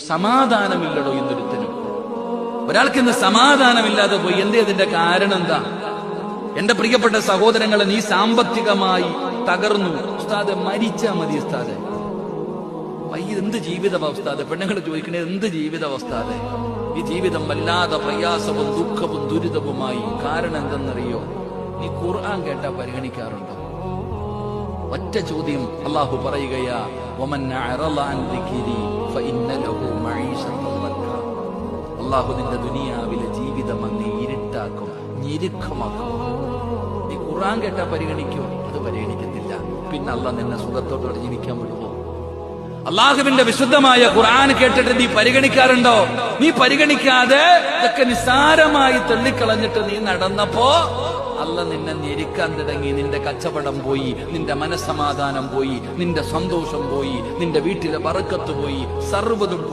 സമാധാനമില്ലടോ എന്നൊരുത്തനും. ഒരാൾക്ക് ഇന്ന് സമാധാനമില്ലാതെ പോയി. അതിന്റെ കാരണം എന്താ? എന്റെ പ്രിയപ്പെട്ട സഹോദരങ്ങളെ, നീ സാമ്പത്തികമായി തകർന്നു ഉസ്താദെ, മരിച്ചാ മതി ഉസ്താദെ. എന്ത് ജീവിതാവസ്ഥാതെ? പെണ്ണുങ്ങൾ ചോദിക്കണേ, എന്ത് ജീവിതാവസ്ഥാതെ? ഈ ജീവിതം വല്ലാതെ പ്രയാസവും ദുഃഖവും ദുരിതവുമായി. കാരണം എന്തെന്നറിയോ? നീ ഖുർആൻ കേട്ടാ പരിഗണിക്കാറുണ്ടോ? ഒറ്റ ചോദ്യം അള്ളാഹു പറയുകയാ, അള്ളാഹു നിന്റെ ദുനിയാവിലെ ജീവിതം അങ്ങ് ഇരുട്ടാക്കും, ഞെരുക്കമാക്കും. നീ ഖുർആൻ കേട്ടാ പരിഗണിക്കോ? അത് പരിഗണിക്കത്തില്ല. പിന്നെ അള്ളാഹ് നിന്നെ സുഖത്തോടെ ജീവിക്കാൻ വിടുവോ? അള്ളാഹുവിന്റെ വിശുദ്ധമായ ഖുർആൻ കേട്ടിട്ട് നീ പരിഗണിക്കാറുണ്ടോ? നീ പരിഗണിക്കാതെ ഇതൊക്കെ നിസ്സാരമായി തള്ളിക്കളഞ്ഞിട്ട് നീ നടന്നപ്പോ അള്ളാഹ് നിന്നെ ഞെരുക്കാൻ തുടങ്ങി. നിന്റെ കച്ചവടം പോയി, നിന്റെ മനസ്സമാധാനം പോയി, നിന്റെ സന്തോഷം പോയി, നിന്റെ വീട്ടിലെ ബറക്കത്ത് പോയി, സർവ്വതും പോയി.